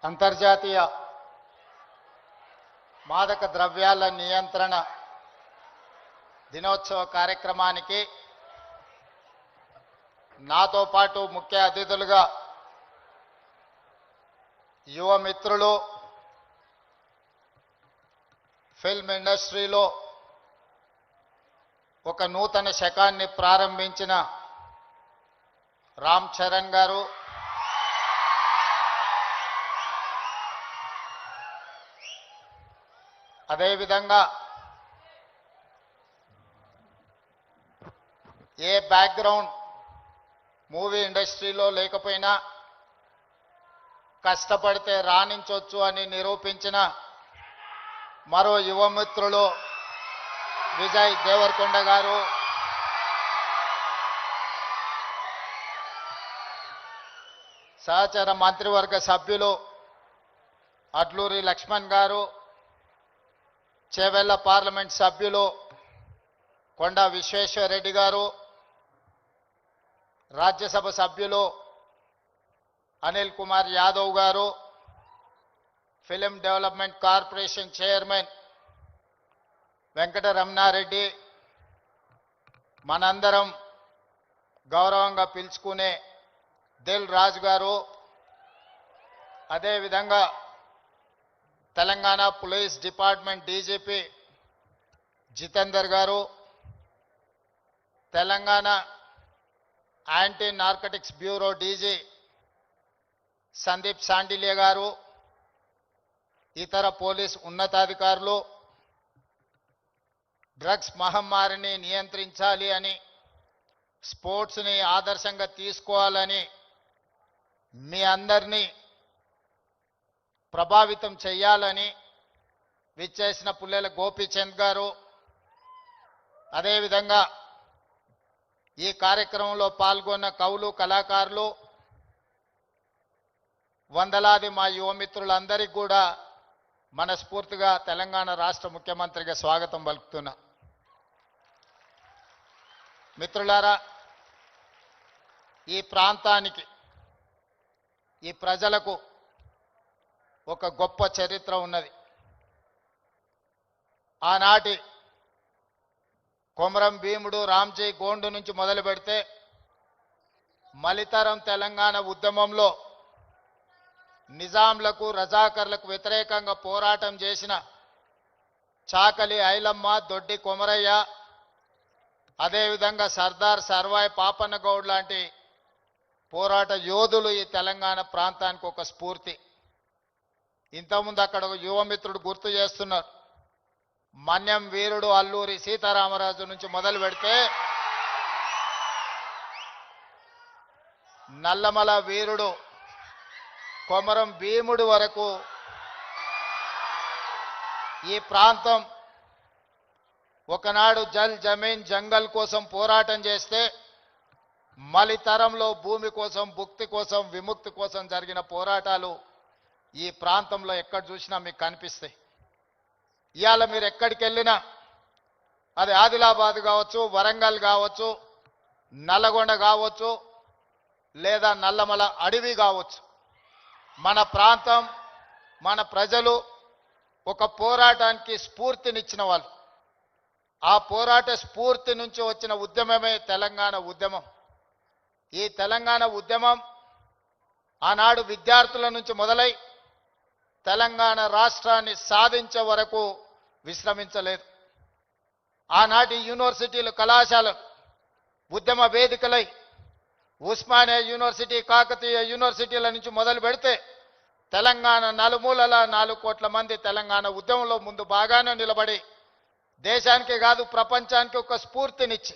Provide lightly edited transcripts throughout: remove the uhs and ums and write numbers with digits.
అంతర్జాతీయ మాదక ద్రవ్యాల నియంత్రణ దినోత్సవ కార్యక్రమానికి నాతో పాటు ముఖ్య అతిథులుగా యువ మిత్రులు, ఫిల్మ్ ఇండస్ట్రీలో ఒక నూతన శకాన్ని ప్రారంభించిన రామ్ చరణ్ గారు, అదేవిధంగా ఏ బ్యాక్గ్రౌండ్ మూవీ ఇండస్ట్రీలో లేకపోయినా కష్టపడితే రాణించవచ్చు అని నిరూపించిన మరో యువమిత్రులు విజయ్ దేవరకొండ గారు, సహచర మంత్రివర్గ సభ్యులు అడ్లూరి లక్ష్మణ్ గారు, చేవెళ్ల పార్లమెంట్ సభ్యులు కొండా విశ్వేశ్వరరెడ్డి గారు, రాజ్యసభ సభ్యులు అనిల్ కుమార్ యాదవ్ గారు, film development corporation chairman Venkataramana Reddy, మనందరం గౌరవంగా పిలుచుకునే దిల్ రాజు గారు, అదేవిధంగా Telangana police department DGP Jitender గారు, Telangana anti narcotics bureau DG Sandeep Sandilya గారు, ఇతర పోలీస్ ఉన్నతాధికారులు డ్రగ్స్ మహమ్మారిని నియంత్రించాలి అని, స్పోర్ట్స్ని ఆదర్శంగా తీసుకోవాలని మీ అందరినీ ప్రభావితం చేయాలని విచ్చేసిన పుల్లెల గోపీచంద్ గారు, అదేవిధంగా ఈ కార్యక్రమంలో పాల్గొన్న కవులు, కళాకారులు, వందలాది మా యువమిత్రులందరికీ కూడా మనస్ఫూర్తిగా తెలంగాణ రాష్ట్ర ముఖ్యమంత్రిగా స్వాగతం పలుకుతున్నా. మిత్రులారా, ఈ ప్రాంతానికి, ఈ ప్రజలకు ఒక గొప్ప చరిత్ర ఉన్నది. ఆనాటి కొమరం భీముడు, రామ్జీ గోండు నుంచి మొదలు పెడితే మలితరం తెలంగాణ ఉద్యమంలో నిజాంలకు, రజాకర్లకు వ్యతిరేకంగా పోరాటం చేసిన చాకలి ఐలమ్మ, దొడ్డి కొమరయ్య, అదేవిధంగా సర్దార్ సర్వాయి పాపన్న గౌడ్ లాంటి పోరాట యోధులు ఈ తెలంగాణ ప్రాంతానికి ఒక స్ఫూర్తి. ఇంతకుముందు అక్కడ ఒక యువమిత్రుడు గుర్తు చేస్తున్నారు, మన్యం వీరుడు అల్లూరి సీతారామరాజు నుంచి మొదలు పెడితే నల్లమల వీరుడు కొమరం భీముడు వరకు ఈ ప్రాంతం ఒకనాడు జల్ జమీన్ జంగల్ కోసం పోరాటం చేస్తే మలితరంలో భూమి కోసం, భుక్తి కోసం, విముక్తి కోసం జరిగిన పోరాటాలు ఈ ప్రాంతంలో ఎక్కడ చూసినా మీకు కనిపిస్తాయి. ఇవాళ మీరు ఎక్కడికి వెళ్ళినా, అది ఆదిలాబాద్ కావచ్చు, వరంగల్ కావచ్చు, నల్లగొండ కావచ్చు, లేదా నల్లమల అడవి కావచ్చు, మన ప్రాంతం, మన ప్రజలు ఒక పోరాటానికి స్ఫూర్తినిచ్చిన వాళ్ళు. ఆ పోరాట స్ఫూర్తి నుంచి వచ్చిన ఉద్యమమే తెలంగాణ ఉద్యమం. ఈ తెలంగాణ ఉద్యమం ఆనాడు విద్యార్థుల నుంచి మొదలై తెలంగాణ రాష్ట్రాన్ని సాధించే వరకు విశ్రమించలేదు. ఆనాటి యూనివర్సిటీలు, కళాశాలలు ఉద్యమ వేదికలై ఉస్మానియా యూనివర్సిటీ, కాకతీయ యూనివర్సిటీల నుంచి మొదలు పెడితే తెలంగాణ నలుమూలల 4 కోట్ల మంది తెలంగాణ ఉద్యమంలో ముందు బాగానే నిలబడి దేశానికి కాదు ప్రపంచానికి ఒక స్ఫూర్తినిచ్చి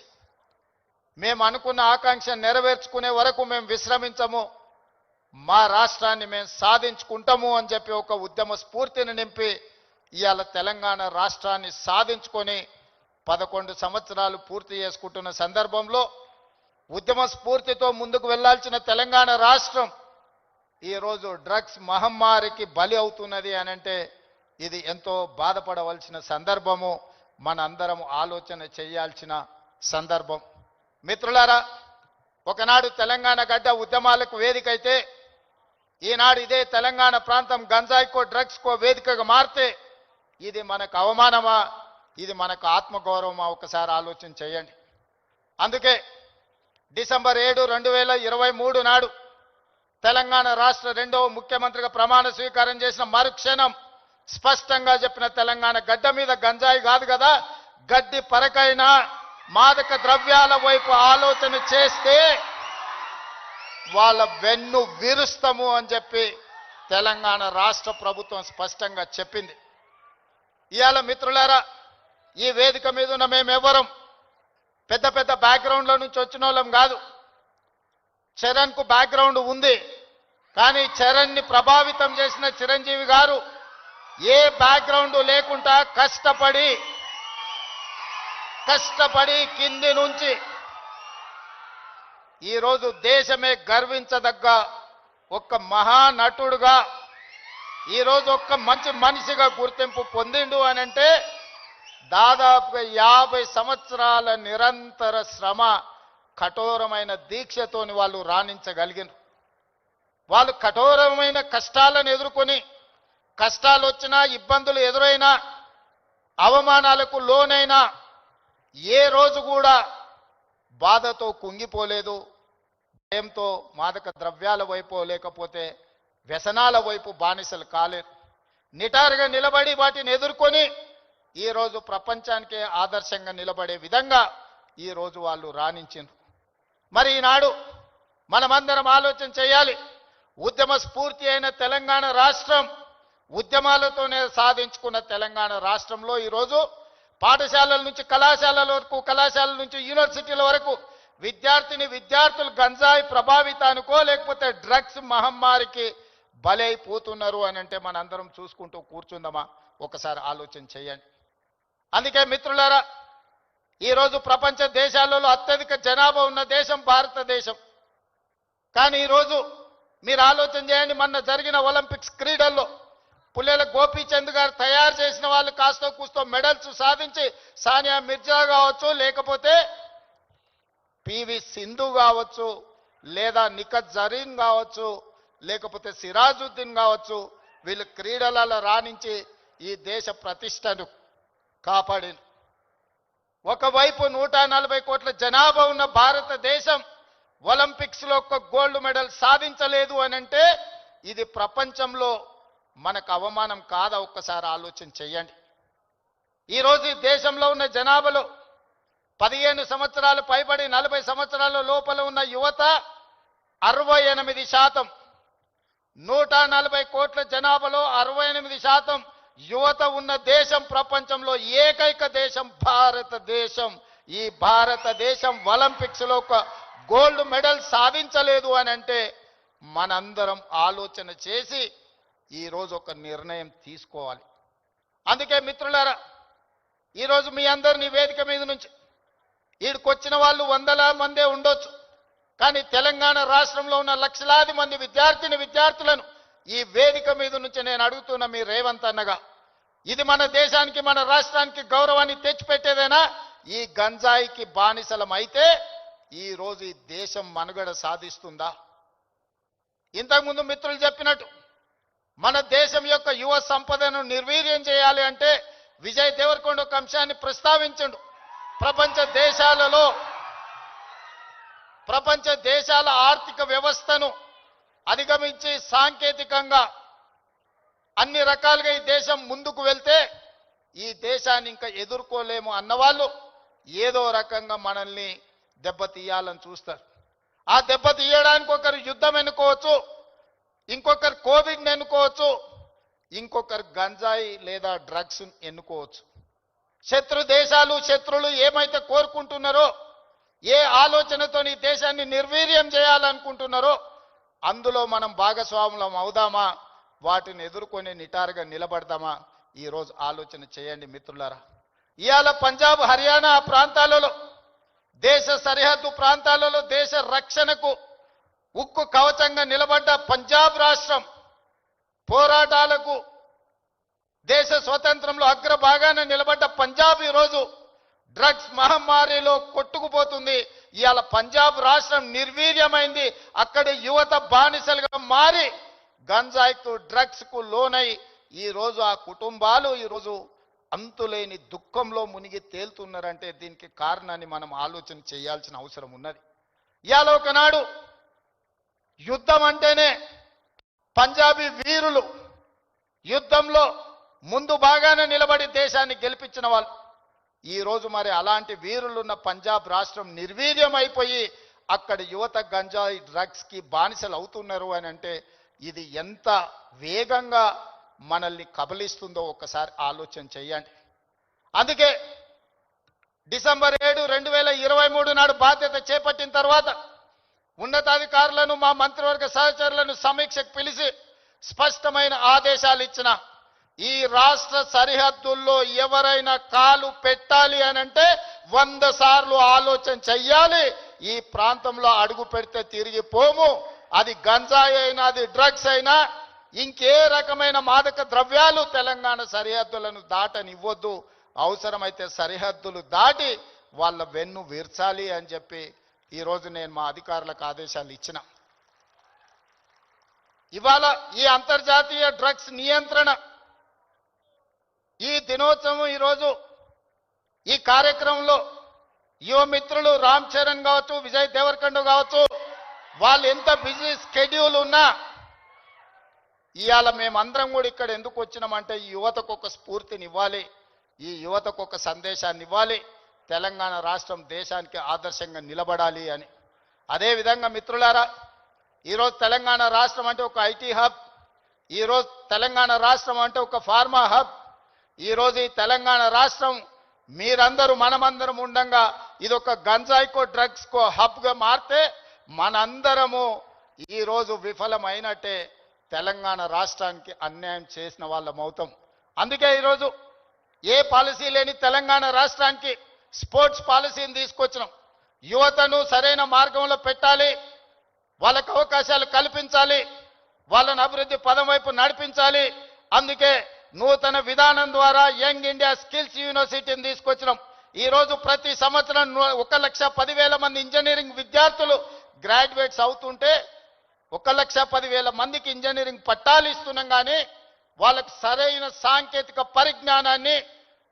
మేము అనుకున్న ఆకాంక్ష నెరవేర్చుకునే వరకు మేము విశ్రమించము, మా రాష్ట్రాన్ని మేము సాధించుకుంటాము అని చెప్పి ఒక ఉద్యమ స్ఫూర్తిని నింపి ఇవాళ తెలంగాణ రాష్ట్రాన్ని సాధించుకొని 11 సంవత్సరాలు పూర్తి చేసుకుంటున్న సందర్భంలో ఉద్యమ స్ఫూర్తితో ముందుకు వెళ్లాల్సిన తెలంగాణ రాష్ట్రం ఈరోజు డ్రగ్స్ మహమ్మారికి బలి అవుతున్నది అనంటే ఇది ఎంతో బాధపడవలసిన సందర్భము, మనందరం ఆలోచన చేయాల్సిన సందర్భం. మిత్రులారా, ఒకనాడు తెలంగాణ గడ్డ ఉద్యమాలకు వేదికైతే ఈనాడు ఇదే తెలంగాణ ప్రాంతం గంజాయికో డ్రగ్స్కో వేదికగా మారితే ఇది మనకు అవమానమా, ఇది మనకు ఆత్మగౌరవమా? ఒకసారి ఆలోచన చేయండి. అందుకే డిసెంబర్ 7, 2023 నాడు తెలంగాణ రాష్ట్ర రెండవ ముఖ్యమంత్రిగా ప్రమాణ స్వీకారం చేసిన మరుక్షణం స్పష్టంగా చెప్పిన, తెలంగాణ గడ్డ మీద గంజాయి కాదు కదా, గడ్డి పరకైనా మాదక ద్రవ్యాల వైపు ఆలోచన చేస్తే వాళ్ళ వెన్ను విరుస్తాము అని చెప్పి తెలంగాణ రాష్ట్ర ప్రభుత్వం స్పష్టంగా చెప్పింది. ఇవాళ మిత్రులారా, ఈ వేదిక మీద ఉన్న మేమెవరం పెద్ద పెద్ద బ్యాక్గ్రౌండ్ల నుంచి వచ్చిన వాళ్ళం కాదు. చరణ్కు బ్యాక్గ్రౌండ్ ఉంది, కానీ చరణ్ని ప్రభావితం చేసిన చిరంజీవి గారు ఏ బ్యాక్గ్రౌండ్ లేకుండా కష్టపడి కింది నుంచి ఈరోజు దేశమే గర్వించదగ్గ ఒక్క మహానటుడుగా, ఈరోజు ఒక్క మంచి మనిషిగా గుర్తింపు పొందిండు అని అంటే దాదాపుగా 50 సంవత్సరాల నిరంతర శ్రమ, కఠోరమైన దీక్షతోని వాళ్ళు రాణించగలిగినారు. వాళ్ళు కఠోరమైన కష్టాలను ఎదుర్కొని, కష్టాలు వచ్చినా, ఇబ్బందులు ఎదురైనా, అవమానాలకు లోనైనా ఏ రోజు కూడా బాధతో కుంగిపోలేదు. భయంతో మాదక ద్రవ్యాల వైపు లేకపోతే వ్యసనాల వైపు బానిసలు కాలేదు. నిటారుగా నిలబడి వాటిని ఎదుర్కొని ఈరోజు ప్రపంచానికే ఆదర్శంగా నిలబడే విధంగా ఈరోజు వాళ్ళు రాణించారు. మరి ఈనాడు మనమందరం ఆలోచన చేయాలి. ఉద్యమ స్ఫూర్తి అయిన తెలంగాణ రాష్ట్రం, ఉద్యమాలతోనే సాధించుకున్న తెలంగాణ రాష్ట్రంలో ఈరోజు పాఠశాలల నుంచి కళాశాలల వరకు, కళాశాలల నుంచి యూనివర్సిటీల వరకు విద్యార్థులు గంజాయి ప్రభావితానికో లేకపోతే డ్రగ్స్ మహమ్మారికి బలైపోతున్నారు అని అంటే మనందరం చూసుకుంటూ కూర్చుందామా? ఒకసారి ఆలోచన చేయండి. అందుకే మిత్రులారా, ఈరోజు ప్రపంచ దేశాలలో అత్యధిక జనాభా ఉన్న దేశం భారతదేశం. కానీ ఈరోజు మీరు ఆలోచన చేయండి, మొన్న జరిగిన ఒలింపిక్స్ క్రీడల్లో పుల్లెల గోపీచంద్ గారు తయారు చేసిన వాళ్ళు కాస్తో కూస్తో మెడల్స్ సాధించి, సానియా మిర్జా కావచ్చు, లేకపోతే పివి సింధు కావచ్చు, లేదా నిఖత్ జరీన్ కావచ్చు, లేకపోతే సిరాజుద్దీన్ కావచ్చు, వీళ్ళు క్రీడలలో రాణించి ఈ దేశ ప్రతిష్టను కాపాడింది. ఒకవైపు 140 కోట్ల జనాభా ఉన్న భారతదేశం ఒలింపిక్స్ లో ఒక్క గోల్డ్ మెడల్ సాధించలేదు అని అంటే ఇది ప్రపంచంలో మనకు అవమానం కాదా? ఒక్కసారి ఆలోచన చేయండి. ఈరోజు ఈ దేశంలో ఉన్న జనాభాలో 15 సంవత్సరాలు పైబడి 40 సంవత్సరాల లోపల ఉన్న యువత 68%. 140 కోట్ల జనాభాలో 68% యువత ఉన్న దేశం ప్రపంచంలో ఏకైక దేశం భారతదేశం. ఈ భారతదేశం ఒలింపిక్స్ లో ఒక గోల్డ్ మెడల్ సాధించలేదు అని అంటే మనందరం ఆలోచన చేసి ఈరోజు ఒక నిర్ణయం తీసుకోవాలి. అందుకే మిత్రులారా, ఈరోజు మీ అందరినీ వేదిక మీద నుంచి ఈడికొచ్చిన వాళ్ళు 100ల మందే ఉండొచ్చు, కానీ తెలంగాణ రాష్ట్రంలో ఉన్న లక్షలాది మంది విద్యార్థులను ఈ వేదిక మీద నుంచి నేను అడుగుతున్న మీ రేవంత్ అన్నగా, ఇది మన దేశానికి మన రాష్ట్రానికి గౌరవాన్ని తెచ్చిపెట్టేదేనా? ఈ గంజాయికి బానిసలం అయితే ఈ రోజు ఈ దేశం మనుగడ సాధిస్తుందా? ఇంతకుముందు మిత్రులు చెప్పినట్టు మన దేశం యొక్క యువ సంపదను నిర్వీర్యం చేయాలి అంటే విజయ్ దేవరకొండ ఒక అంశాన్ని ప్రస్తావించండు. ప్రపంచ దేశాల ఆర్థిక వ్యవస్థను అధిగమించి సాంకేతికంగా అన్ని రకాలుగా ఈ దేశం ముందుకు వెళ్తే ఈ దేశాన్ని ఇంకా ఎదుర్కోలేము అన్నవాళ్ళు ఏదో రకంగా మనల్ని దెబ్బతీయాలని చూస్తారు. ఆ దెబ్బతీయడానికి ఒకరు యుద్ధం ఎన్నుకోవచ్చు, ఇంకొకరు కోవిడ్ని ఎన్నుకోవచ్చు, ఇంకొకరు గంజాయి లేదా డ్రగ్స్ ఎన్నుకోవచ్చు. శత్రులు ఏమైతే కోరుకుంటున్నారో, ఏ ఆలోచనతో ఈ దేశాన్ని నిర్వీర్యం చేయాలనుకుంటున్నారో అందులో మనం భాగస్వాములం అవుదామా? వాటిని ఎదుర్కొని నిటారుగా నిలబడదామా? ఈరోజు ఆలోచన చేయండి మిత్రులారా. ఇవాళ పంజాబ్, హర్యానా ప్రాంతాలలో, దేశ సరిహద్దు ప్రాంతాలలో దేశ రక్షణకు ఉక్కు కవచంగా నిలబడ్డ పంజాబ్ రాష్ట్రం, పోరాటాలకు దేశ స్వతంత్రంలో అగ్రభాగాన నిలబడ్డ పంజాబ్ ఈరోజు డ్రగ్స్ మహమ్మారిలో కొట్టుకుపోతుంది. ఇవాళ పంజాబ్ రాష్ట్రం నిర్వీర్యమైంది. అక్కడి యువత బానిసలుగా మారి గంజాయికు డ్రగ్స్కు లోనై ఈరోజు ఆ కుటుంబాలు ఈరోజు అంతులేని దుఃఖంలో మునిగి తేలుతున్నారంటే దీనికి కారణాన్ని మనం ఆలోచన చేయాల్సిన అవసరం ఉన్నది. ఇవాళ ఒకనాడు యుద్ధం అంటేనే పంజాబీ వీరులు యుద్ధంలో ముందు బాగానే నిలబడి దేశాన్ని గెలిపించిన వాళ్ళు ఈరోజు మరి అలాంటి వీరులున్న పంజాబ్ రాష్ట్రం నిర్వీర్యం అయిపోయి అక్కడ యువత గంజాయి డ్రగ్స్కి బానిసలు అవుతున్నారు అని అంటే ఇది ఎంత వేగంగా మనల్ని కబలిస్తుందో ఒకసారి ఆలోచన చేయండి. అందుకే డిసెంబర్ 7, 2023 నాడు బాధ్యత చేపట్టిన తర్వాత ఉన్నతాధికారులను మా మంత్రివర్గ సహచరులను సమీక్షకు పిలిచి స్పష్టమైన ఆదేశాలు ఇచ్చిన ఈ రాష్ట్ర సరిహద్దుల్లో ఎవరైనా కాలు పెట్టాలి అని అంటే 100 సార్లు ఆలోచన చెయ్యాలి. ఈ ప్రాంతంలో అడుగు పెడితే తిరిగి పోము. అది గంజాయి అయినా అది డ్రగ్స్ అయినా ఇంకే రకమైన మాదక ద్రవ్యాలు తెలంగాణ సరిహద్దులను దాటనివ్వద్దు. అవసరమైతే సరిహద్దులు దాటి వాళ్ళ వెన్ను విర్చాలి అని చెప్పి ఈరోజు నేను మా అధికారులకు ఆదేశాలు ఇచ్చిన. ఇవాళ ఈ అంతర్జాతీయ డ్రగ్స్ నియంత్రణ ఈ దినోత్సవం ఈరోజు ఈ కార్యక్రమంలో యువ మిత్రులు రామ్ చరణ్ కావచ్చు, విజయ్ దేవరకొండ కావచ్చు, వాళ్ళు ఎంత బిజీ స్కెడ్యూల్ ఉన్నా ఇవాళ మేమందరం కూడా ఇక్కడ ఎందుకు వచ్చినామంటే ఈ యువతకు ఒక స్ఫూర్తిని ఇవ్వాలి, ఈ యువతకు ఒక సందేశాన్ని ఇవ్వాలి, తెలంగాణ రాష్ట్రం దేశానికి ఆదర్శంగా నిలబడాలి అని. అదేవిధంగా మిత్రులారా, ఈరోజు తెలంగాణ రాష్ట్రం అంటే ఒక ఐటీ హబ్, ఈరోజు తెలంగాణ రాష్ట్రం అంటే ఒక ఫార్మా హబ్, ఈరోజు ఈ తెలంగాణ రాష్ట్రం మీరందరూ మనమందరం ఉండంగా ఇది ఒక గంజాయికో డ్రగ్స్కో హబ్గా మారితే మనందరము ఈరోజు విఫలమైనట్టే, తెలంగాణ రాష్ట్రానికి అన్యాయం చేసిన వాళ్ళం అవుతాం. అందుకే ఈరోజు ఏ పాలసీ లేని తెలంగాణ రాష్ట్రానికి స్పోర్ట్స్ పాలసీని తీసుకొచ్చినాం. యువతను సరైన మార్గంలో పెట్టాలి, వాళ్ళకు అవకాశాలు కల్పించాలి, వాళ్ళని అభివృద్ధి పదం వైపు నడిపించాలి. అందుకే నూతన విధానం ద్వారా యంగ్ ఇండియా స్కిల్స్ యూనివర్సిటీని తీసుకొచ్చినాం. ఈరోజు ప్రతి సంవత్సరం 1,10,000 మంది ఇంజనీరింగ్ విద్యార్థులు గ్రాడ్యుయేట్స్ అవుతుంటే 1,10,000 మందికి ఇంజనీరింగ్ పట్టాలు ఇస్తున్నాం. కానీ వాళ్ళకి సరైన సాంకేతిక పరిజ్ఞానాన్ని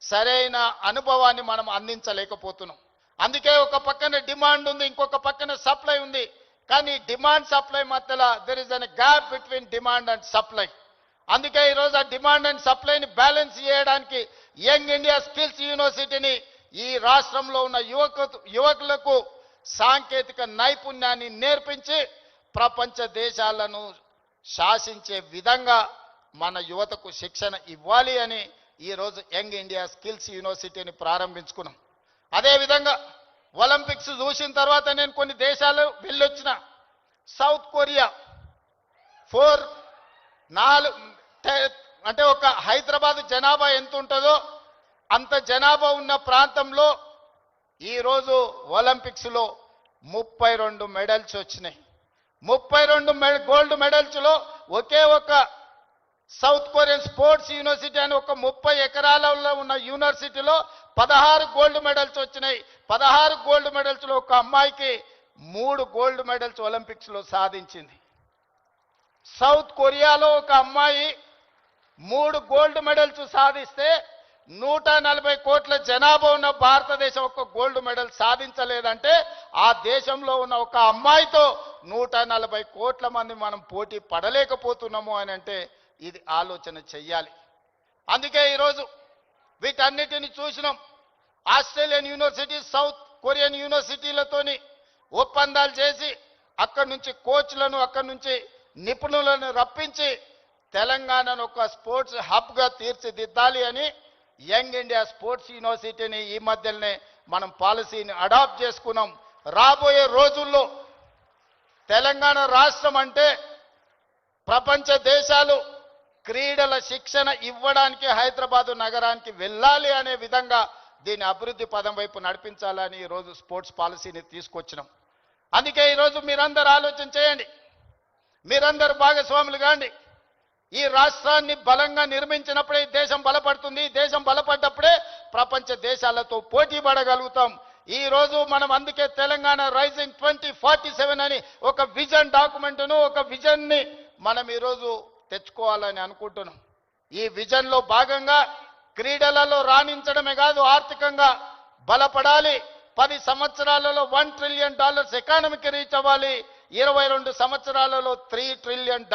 సరైన అనుభవాన్ని మనం అందించలేకపోతున్నాం. అందుకే ఒక పక్కన డిమాండ్ ఉంది, ఇంకొక పక్కన సప్లై ఉంది. కానీ డిమాండ్ సప్లై మధ్యలో there is an gap between demand and supply. అందుకే ఈరోజు ఆ డిమాండ్ అండ్ సప్లైని బ్యాలెన్స్ చేయడానికి యంగ్ ఇండియా స్కిల్స్ యూనివర్సిటీని ఈ రాష్ట్రంలో ఉన్న యువకులకు సాంకేతిక నైపుణ్యాన్ని నేర్పించి ప్రపంచ దేశాలను శాసించే విధంగా మన యువతకు శిక్షణ ఇవ్వాలి అని ఈరోజు యంగ్ ఇండియా స్కిల్స్ యూనివర్సిటీని ప్రారంభించుకున్నాం. అదేవిధంగా ఒలింపిక్స్ చూసిన తర్వాత నేను కొన్ని దేశాలు వెళ్ళొచ్చిన. సౌత్ కొరియా 4 అంటే ఒక హైదరాబాద్ జనాభా ఎంత ఉంటుందో అంత జనాభా ఉన్న ప్రాంతంలో ఈరోజు ఒలింపిక్స్లో 32 మెడల్స్ వచ్చినాయి. 32 గోల్డ్ మెడల్స్లో ఒకే ఒక సౌత్ కొరియన్ స్పోర్ట్స్ యూనివర్సిటీ అని ఒక 30 ఎకరాలలో ఉన్న యూనివర్సిటీలో 16 గోల్డ్ మెడల్స్ వచ్చినాయి. 16 గోల్డ్ మెడల్స్లో ఒక అమ్మాయికి 3 గోల్డ్ మెడల్స్ ఒలింపిక్స్లో సాధించింది. సౌత్ కొరియాలో ఒక అమ్మాయి 3 గోల్డ్ మెడల్స్ సాధిస్తే 140 కోట్ల జనాభా ఉన్న భారతదేశం ఒక గోల్డ్ మెడల్ సాధించలేదంటే ఆ దేశంలో ఉన్న ఒక అమ్మాయితో 140 కోట్ల మంది మనం పోటీ పడలేకపోతున్నాము అని అంటే ఇది ఆలోచన చెయ్యాలి. అందుకే ఈరోజు వీటన్నిటిని చూసినాం. ఆస్ట్రేలియన్ యూనివర్సిటీ, సౌత్ కొరియన్ యూనివర్సిటీలతోని ఒప్పందాలు చేసి అక్కడి నుంచి కోచ్లను, అక్కడి నుంచి నిపుణులను రప్పించి తెలంగాణను ఒక స్పోర్ట్స్ హబ్గా తీర్చిదిద్దాలి అని యంగ్ ఇండియా స్పోర్ట్స్ యూనివర్సిటీని ఈ మధ్యనే మనం పాలసీని అడాప్ట్ చేసుకున్నాం. రాబోయే రోజుల్లో తెలంగాణ రాష్ట్రం అంటే ప్రపంచ దేశాలు క్రీడల శిక్షణ ఇవ్వడానికి హైదరాబాదు నగరానికి వెళ్ళాలి అనే విధంగా దీని అభివృద్ధి పదం వైపు నడిపించాలని ఈరోజు స్పోర్ట్స్ పాలసీని తీసుకొచ్చినాం. అందుకే ఈరోజు మీరందరూ ఆలోచన చేయండి, మీరందరూ భాగస్వాములు కాండి. ఈ రాష్ట్రాన్ని బలంగా నిర్మించినప్పుడే ఈ దేశం బలపడుతుంది. ఈ దేశం బలపడ్డప్పుడే ప్రపంచ దేశాలతో పోటీ పడగలుగుతాం. ఈ రోజు మనం అందుకే తెలంగాణ రైజింగ్ 2047 అని ఒక విజన్ డాక్యుమెంట్ను, ఒక విజన్ని మనం ఈరోజు తెచ్చుకోవాలని అనుకుంటున్నాం. ఈ విజన్లో భాగంగా క్రీడలలో రాణించడమే కాదు, ఆర్థికంగా బలపడాలి. 10 సంవత్సరాలలో $1 ట్రిలియన్ ఎకానమీకి రీచ్ అవ్వాలి. 22 సంవత్సరాలలో $3 ట్రిలియన్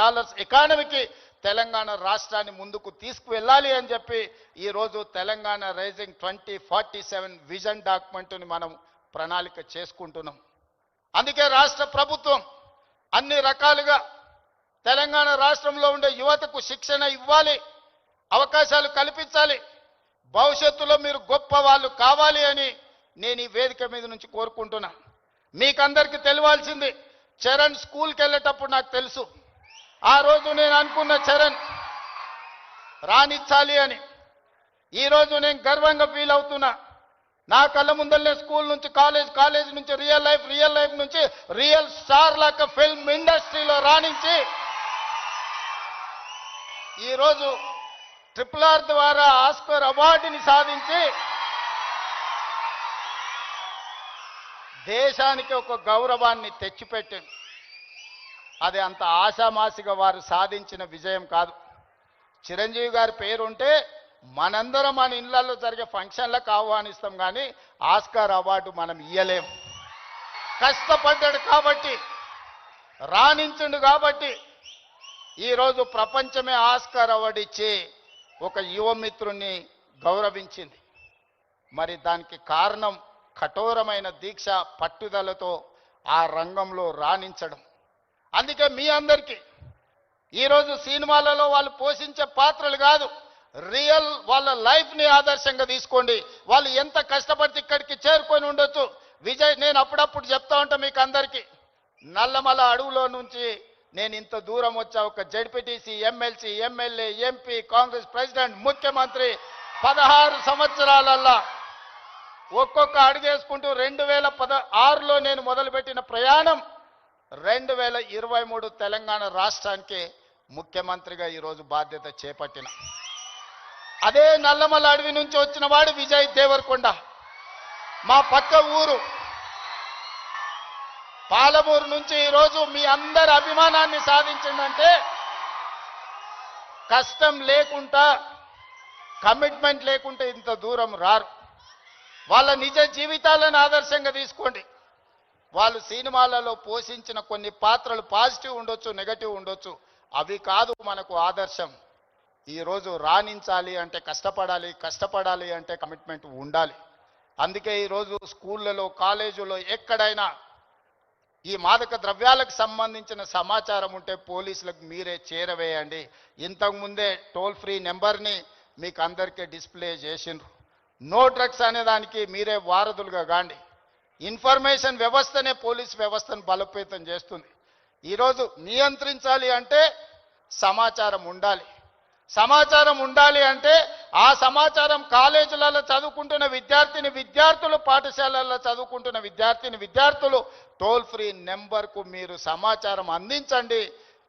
ఎకానమీకి తెలంగాణ రాష్ట్రాన్ని ముందుకు తీసుకువెళ్ళాలి అని చెప్పి ఈరోజు తెలంగాణ రైజింగ్ 2047 విజన్ డాక్యుమెంట్ని మనం ప్రణాళిక చేసుకుంటున్నాం. అందుకే రాష్ట్ర ప్రభుత్వం అన్ని రకాలుగా తెలంగాణ రాష్ట్రంలో ఉండే యువతకు శిక్షణ ఇవ్వాలి, అవకాశాలు కల్పించాలి, భవిష్యత్తులో మీరు గొప్ప వాళ్ళు కావాలి అని నేను ఈ వేదిక మీద నుంచి కోరుకుంటున్నా. మీకందరికీ తెలియాల్సింది, చరణ్ స్కూల్కి వెళ్ళేటప్పుడు నాకు తెలుసు, ఆ రోజు నేను అనుకున్న చరణ్ రాణించాలి అని. ఈరోజు నేను గర్వంగా ఫీల్ అవుతున్నా. నా కళ్ళ ముందరనే స్కూల్ నుంచి కాలేజ్ నుంచి రియల్ లైఫ్ నుంచి రియల్ స్టార్ లాగా ఫిల్మ్ ఇండస్ట్రీలో రాణించి ఈరోజు RRR ద్వారా ఆస్కర్ అవార్డుని సాధించి దేశానికి ఒక గౌరవాన్ని తెచ్చిపెట్టింది. అది అంత ఆశామాసిగా వారు సాధించిన విజయం కాదు. చిరంజీవి గారి పేరుంటే మనందరం మన ఇళ్లలో జరిగే ఫంక్షన్లకు ఆహ్వానిస్తాం, కానీ ఆస్కార్ అవార్డు మనం ఇయ్యలేం. కష్టపడ్డాడు కాబట్టి, రాణించుండు కాబట్టి ఈరోజు ప్రపంచమే ఆస్కార్ అవార్డు ఇచ్చి ఒక యువమిత్రుణ్ణి గౌరవించింది. మరి దానికి కారణం కఠోరమైన దీక్ష, పట్టుదలతో ఆ రంగంలో రాణించడం. అందుకే మీ అందరికీ ఈరోజు సినిమాలలో వాళ్ళు పోషించే పాత్రలు కాదు, రియల్ వాళ్ళ లైఫ్ని ఆదర్శంగా తీసుకోండి. వాళ్ళు ఎంత కష్టపడితే ఇక్కడికి చేరుకొని ఉండొచ్చు. విజయ్, నేను అప్పుడప్పుడు చెప్తా ఉంటా మీకు అందరికీ, నల్లమల అడవులో నుంచి నేను ఇంత దూరం వచ్చా. ఒక ZPTC, MLC, MLA, MP, Congress president, ముఖ్యమంత్రి 16 సంవత్సరాలల్లా ఒక్కొక్క అడుగేసుకుంటూ 2016లో నేను మొదలుపెట్టిన ప్రయాణం 2023 తెలంగాణ రాష్ట్రానికి ముఖ్యమంత్రిగా ఈరోజు బాధ్యత చేపట్టిన. అదే నల్లమల అడవి నుంచి వచ్చిన వాడు విజయ్ దేవరకొండ. మా పక్క ఊరు పాలమూరు నుంచి ఈరోజు మీ అందరి అభిమానాన్ని సాధించిందంటే కష్టం లేకుండా, కమిట్మెంట్ లేకుంటే ఇంత దూరం రారు. వాళ్ళ నిజ జీవితాలను ఆదర్శంగా తీసుకోండి. వాళ్ళు సినిమాలలో పోషించిన కొన్ని పాత్రలు పాజిటివ్ ఉండొచ్చు, నెగటివ్ ఉండొచ్చు, అవి కాదు మనకు ఆదర్శం. ఈరోజు రాణించాలి అంటే కష్టపడాలి అంటే కమిట్మెంట్ ఉండాలి. అందుకే ఈరోజు స్కూళ్ళలో, కాలేజీలో ఎక్కడైనా ఈ మాదక ద్రవ్యాలకు సంబంధించిన సమాచారం ఉంటే పోలీసులకు మీరే చేరవేయండి. ఇంతకుముందే టోల్ ఫ్రీ నెంబర్ని మీకు అందరికీ డిస్ప్లే చేసిండ్రు. నో డ్రగ్స్ అనే దానికి మీరే వారధులుగా కాండి. ఇన్ఫర్మేషన్ వ్యవస్థనే పోలీస్ వ్యవస్థను బలోపేతం చేస్తుంది. ఈరోజు నియంత్రించాలి అంటే సమాచారం ఉండాలి. సమాచారం ఉండాలి అంటే ఆ సమాచారం కాలేజీలలో చదువుకుంటున్న విద్యార్థులు, పాఠశాలల్లో చదువుకుంటున్న విద్యార్థులు టోల్ ఫ్రీ నెంబర్కు మీరు సమాచారం అందించండి.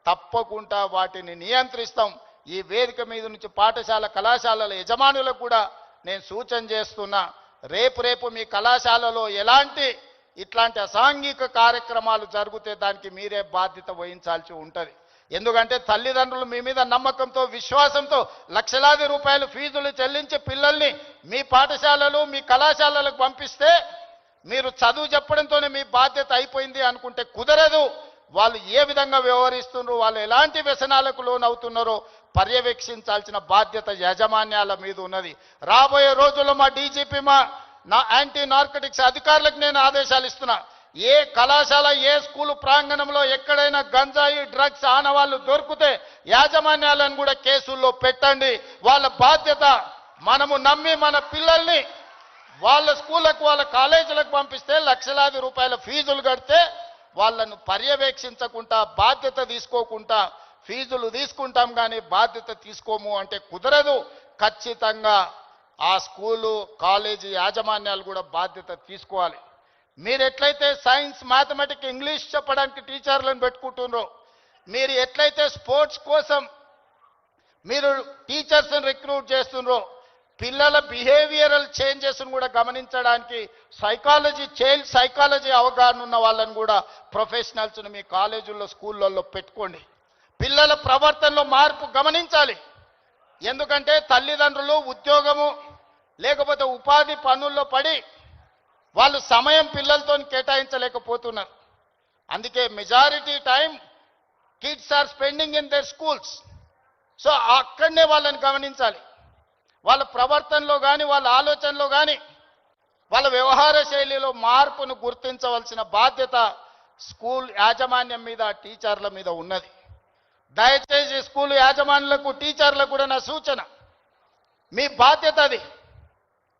తప్పకుండా వాటిని నియంత్రిస్తాం. ఈ వేదిక మీద నుంచి పాఠశాల, కళాశాలల యజమానులకు కూడా నేను సూచన చేస్తున్నా, రేపు మీ కళాశాలలో ఇట్లాంటి అసాంఘిక కార్యక్రమాలు జరిగితే దానికి మీరే బాధ్యత వహించాల్సి ఉంటుంది. ఎందుకంటే తల్లిదండ్రులు మీ మీద నమ్మకంతో, విశ్వాసంతో లక్షలాది రూపాయలు ఫీజులు చెల్లించి పిల్లల్ని మీ పాఠశాలలు, మీ కళాశాలలకు పంపిస్తే మీరు చదువు చెప్పడంతోనే మీ బాధ్యత అయిపోయింది అనుకుంటే కుదరదు. వాళ్ళు ఏ విధంగా వ్యవహరిస్తున్నారు, వాళ్ళు ఎలాంటి వ్యసనాలకు లోనవుతున్నారో పర్యవేక్షించాల్సిన బాధ్యత యాజమాన్యాల మీద ఉన్నది. రాబోయే రోజుల్లో మా డీజీపీ, నా యాంటీ నార్కటిక్స్ అధికారులకు నేను ఆదేశాలు ఇస్తున్నా. ఏ కళాశాల, ఏ స్కూలు ప్రాంగణంలో ఎక్కడైనా గంజాయి, డ్రగ్స్ ఆనవాళ్లు దొరికితే యాజమాన్యాలను కూడా కేసుల్లో పెట్టండి. వాళ్ళ బాధ్యత. మనము నమ్మి మన పిల్లల్ని వాళ్ళ స్కూళ్ళకు, వాళ్ళ కాలేజీలకు పంపిస్తే లక్షలాది రూపాయల ఫీజులు కడితే వాళ్ళను పర్యవేక్షించకుండా, బాధ్యత తీసుకోకుండా ఫీజులు తీసుకుంటాం కానీ బాధ్యత తీసుకోము అంటే కుదరదు. ఖచ్చితంగా ఆ స్కూలు, కాలేజీ యాజమాన్యాలు కూడా బాధ్యత తీసుకోవాలి. మీరు ఎట్లయితే సైన్స్, మ్యాథమెటిక్స్, ఇంగ్లీష్ చెప్పడానికి టీచర్లను పెట్టుకుంటున్నారో, మీరు ఎట్లయితే స్పోర్ట్స్ కోసం మీరు టీచర్స్ని రిక్రూట్ చేస్తున్నారో, పిల్లల బిహేవియరల్ చేంజెస్ను కూడా గమనించడానికి చైల్డ్ సైకాలజీ అవగాహన ఉన్న వాళ్ళని కూడా, ప్రొఫెషనల్స్ని మీ కాలేజీల్లో, స్కూళ్ళల్లో పెట్టుకోండి. పిల్లల ప్రవర్తనలో మార్పు గమనించాలి. ఎందుకంటే తల్లిదండ్రులు ఉద్యోగము లేకపోతే ఉపాధి పనుల్లో పడి వాళ్ళు సమయం పిల్లలతో కేటాయించలేకపోతున్నారు. అందుకే majority time kids are spending in their schools. So అక్కడనే వాళ్ళని గమనించాలి. వాళ్ళ ప్రవర్తనలో కానీ వాళ్ళ ఆలోచనలో కానీ వాళ్ళ వ్యవహార శైలిలో మార్పును గుర్తించవలసిన బాధ్యత స్కూల్ యాజమాన్యం మీద టీచర్ల మీద ఉన్నది. దయచేసి స్కూల్ యాజమాన్యులకు టీచర్లకు కూడా నా సూచన, మీ బాధ్యత అది,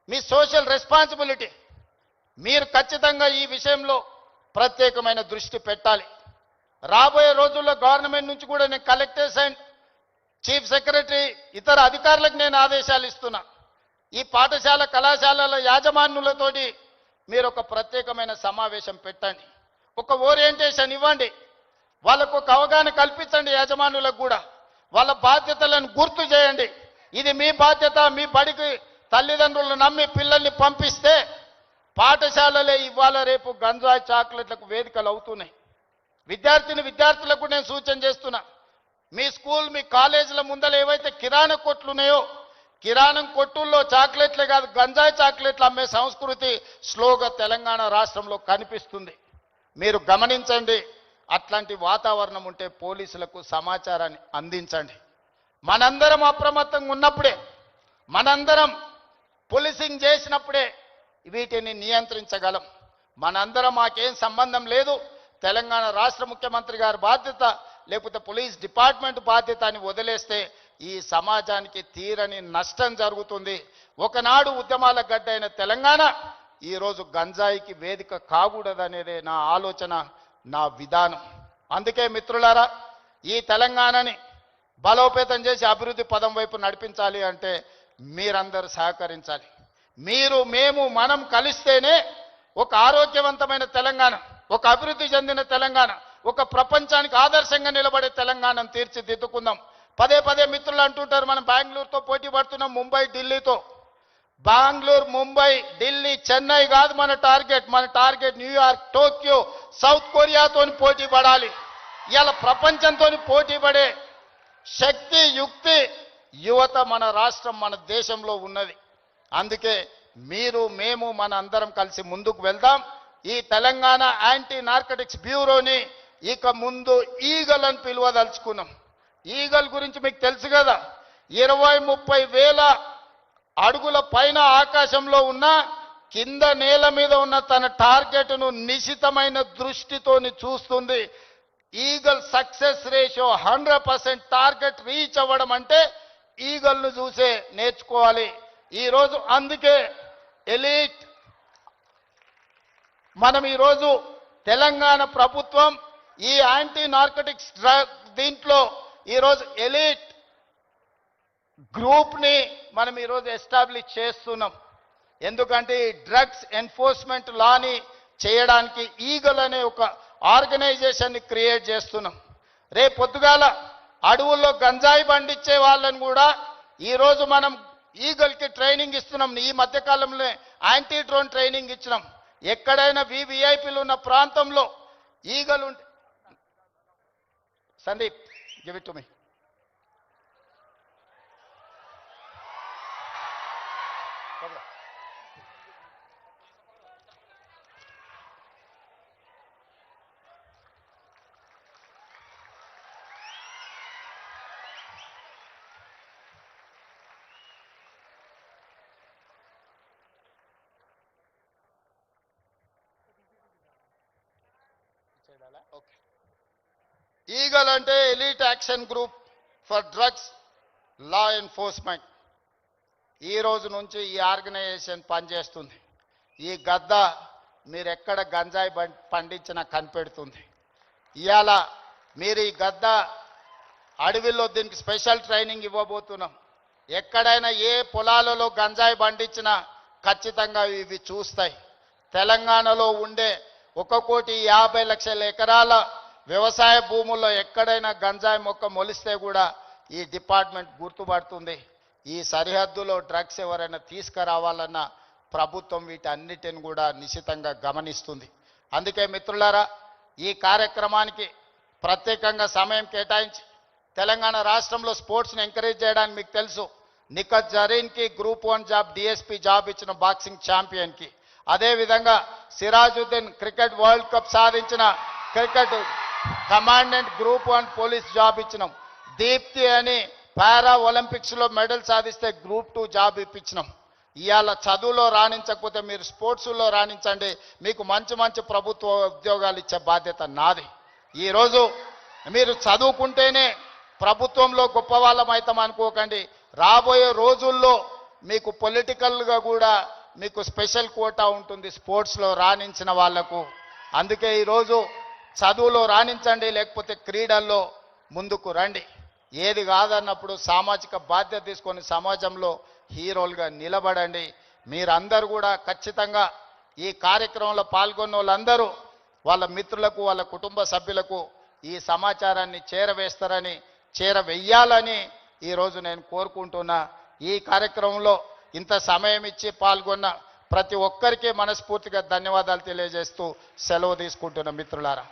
మీ సోషల్ రెస్పాన్సిబిలిటీ. మీరు ఖచ్చితంగా ఈ విషయంలో ప్రత్యేకమైన దృష్టి పెట్టాలి. రాబోయే రోజుల్లో గవర్నమెంట్ నుంచి కూడా నేను కలెక్టర్స్ అండ్ చీఫ్ సెక్రటరీ ఇతర అధికారులకు నేను ఆదేశాలు ఇస్తున్నా. ఈ పాఠశాల కళాశాలల యాజమాన్యులతోటి మీరు ఒక ప్రత్యేకమైన సమావేశం పెట్టండి, ఒక ఓరియంటేషన్ ఇవ్వండి, వాళ్ళకు ఒక అవగాహన కల్పించండి. యాజమాన్యులకు కూడా వాళ్ళ బాధ్యతలను గుర్తు చేయండి. ఇది మీ బాధ్యత. మీ బడికి తల్లిదండ్రులు నమ్మి పిల్లల్ని పంపిస్తే పాఠశాలలే ఇవాళ రేపు గంజాయి చాక్లెట్లకు వేదికలు అవుతున్నాయి. విద్యార్థులకు నేను సూచన చేస్తున్నా, మీ స్కూల్ మీ కాలేజీల ముందర ఏవైతే కిరాణా కొట్లు ఉన్నాయో కిరాణం కొట్టుల్లో చాక్లెట్లే కాదు గంజాయి చాక్లెట్లు అమ్మే సంస్కృతి స్లోగా తెలంగాణ రాష్ట్రంలో కనిపిస్తుంది. మీరు గమనించండి. అట్లాంటి వాతావరణం ఉంటే పోలీసులకు సమాచారాన్ని అందించండి. మనందరం అప్రమత్తంగా ఉన్నప్పుడే, మనందరం పోలీసింగ్ చేసినప్పుడే వీటిని నియంత్రించగలం. మనందరం మాకేం సంబంధం లేదు, తెలంగాణ రాష్ట్ర ముఖ్యమంత్రి గారి బాధ్యత లేకపోతే పోలీస్ డిపార్ట్మెంట్ బాధ్యత అని వదిలేస్తే ఈ సమాజానికి తీరని నష్టం జరుగుతుంది. ఒకనాడు ఉద్యమాల గడ్డ అయిన తెలంగాణ ఈరోజు గంజాయికి వేదిక కాకూడదనేదే నా ఆలోచన, నా విధానం. అందుకే మిత్రులారా, ఈ తెలంగాణని బలోపేతం చేసి అభివృద్ధి పదం వైపు నడిపించాలి అంటే మీరందరూ సహకరించాలి. మీరు మేము మనం కలిస్తేనే ఒక ఆరోగ్యవంతమైన తెలంగాణ, ఒక అభివృద్ధి చెందిన తెలంగాణ, ఒక ప్రపంచానికి ఆదర్శంగా నిలబడే తెలంగాణను తీర్చిదిద్దుకుందాం. పదే పదే మిత్రులు అంటుంటారు మనం బెంగళూరుతో పోటీ పడుతున్నాం, ముంబై ఢిల్లీతో. బెంగళూరు ముంబై ఢిల్లీ చెన్నై కాదు మన టార్గెట్ న్యూయార్క్, టోక్యో, సౌత్ కొరియాతో పోటీ పడాలి. ఇవాళ ప్రపంచంతో పోటీ పడే శక్తి యుక్తి యువత మన రాష్ట్రం మన దేశంలో ఉన్నది. అందుకే మీరు మేము మన అందరం కలిసి ముందుకు వెళ్దాం. ఈ తెలంగాణ యాంటీ నార్కటిక్స్ బ్యూరోని ఇక ముందు ఈగల్ అని పిలువదలుచుకున్నాం. ఈగల్ గురించి మీకు తెలుసు కదా, 20-30 వేల అడుగుల పైన ఆకాశంలో ఉన్న కింద నేల మీద ఉన్న తన టార్గెట్ను నిశితమైన దృష్టితోని చూస్తుంది. Eagle success ratio 100%. Target reach అవ్వడం అంటే ఈగల్ను చూసే నేర్చుకోవాలి. ఈరోజు అందుకే ఎలీట్ మనం ఈరోజు తెలంగాణ ప్రభుత్వం ఈ యాంటీ నార్కటిక్స్ డ్రగ్ దీంట్లో ఈరోజు ఎలీట్ గ్రూప్ని మనం ఈరోజు ఎస్టాబ్లిష్ చేస్తున్నాం. ఎందుకంటే ఈ డ్రగ్స్ ఎన్ఫోర్స్మెంట్ లాని చేయడానికి ఈగల్ అనే ఒక ఆర్గనైజేషన్ని క్రియేట్ చేస్తున్నాం. రేపు పొద్దుగాల అడవుల్లో గంజాయి బండిచ్చే వాళ్ళని కూడా ఈరోజు మనం ఈగల్కి ట్రైనింగ్ ఇస్తున్నాం. ఈ మధ్యకాలంలో యాంటీ డ్రోన్ ట్రైనింగ్ ఇచ్చినాం. ఎక్కడైనా వివిఐపీలు ఉన్న ప్రాంతంలో ఈగలు ఉంటే Sandeep give it to me. Okay. Eagle అంటే elite action group for drugs law enforcement. ఈ రోజు నుంచి ఈ ఆర్గనైజేషన్ పనిచేస్తుంది. ఈ గద్ద మీరు ఎక్కడ గంజాయి పండించినా కనిపెడుతుంది. ఇవాళ మీరు ఈ గద్ద అడవిలో దీనికి స్పెషల్ ట్రైనింగ్ ఇవ్వబోతున్నాం. ఎక్కడైనా ఏ పొలాలలో గంజాయి పండించినా ఖచ్చితంగా ఇవి చూస్తాయి. తెలంగాణలో ఉండే 1,50,00,000 ఎకరాల వ్యవసాయ భూముల్లో ఎక్కడైనా గంజాయి మొక్క మొలిస్తే కూడా ఈ డిపార్ట్మెంట్ గుర్తుపడుతుంది. ఈ సరిహద్దులో డ్రగ్స్ ఎవరైనా తీసుకురావాలన్న ప్రభుత్వం వీటన్నిటిని కూడా నిశితంగా గమనిస్తుంది. అందుకే మిత్రులారా, ఈ కార్యక్రమానికి ప్రత్యేకంగా సమయం కేటాయించి తెలంగాణ రాష్ట్రంలో స్పోర్ట్స్ని ఎంకరేజ్ చేయడానికి మీకు తెలుసు, నిఖత్ జరీన్కి గ్రూప్ 1 జాబ్ డిఎస్పీ జాబ్ ఇచ్చిన బాక్సింగ్ ఛాంపియన్కి, అదేవిధంగా సిరాజుద్దీన్ క్రికెట్ వరల్డ్ కప్ సాధించిన cricket commandant group 1 police job ఇచ్చినాం. దీప్తి అని పారా ఒలింపిక్స్లో మెడల్ సాధిస్తే గ్రూప్ 2 జాబ్ ఇప్పించినాం. ఇవాళ చదువులో రాణించకపోతే మీరు స్పోర్ట్స్లో రాణించండి, మీకు మంచి మంచి ప్రభుత్వ ఉద్యోగాలు ఇచ్చే బాధ్యత నాది. ఈరోజు మీరు చదువుకుంటేనే ప్రభుత్వంలో గొప్ప వాళ్ళం అవుతాం అనుకోకండి. రాబోయే రోజుల్లో మీకు పొలిటికల్గా కూడా మీకు స్పెషల్ కోటా ఉంటుంది స్పోర్ట్స్లో రాణించిన వాళ్లకు. అందుకే ఈరోజు చదువులో రాణించండి, లేకపోతే క్రీడల్లో ముందుకు రండి. ఏది కాదన్నప్పుడు సామాజిక బాధ్యత తీసుకొని సమాజంలో హీరోలుగా నిలబడండి. మీరందరూ కూడా ఖచ్చితంగా ఈ కార్యక్రమంలో పాల్గొన్న వాళ్ళందరూ వాళ్ళ మిత్రులకు వాళ్ళ కుటుంబ సభ్యులకు ఈ సమాచారాన్ని చేరవేస్తారని, చేరవేయాలని ఈరోజు నేను కోరుకుంటున్నా. ఈ కార్యక్రమంలో ఇంత సమయం ఇచ్చి పాల్గొన్న ప్రతి ఒక్కరికి మనస్ఫూర్తిగా ధన్యవాదాలు తెలియజేస్తూ సెలవు తీసుకుంటున్న మిత్రులారా.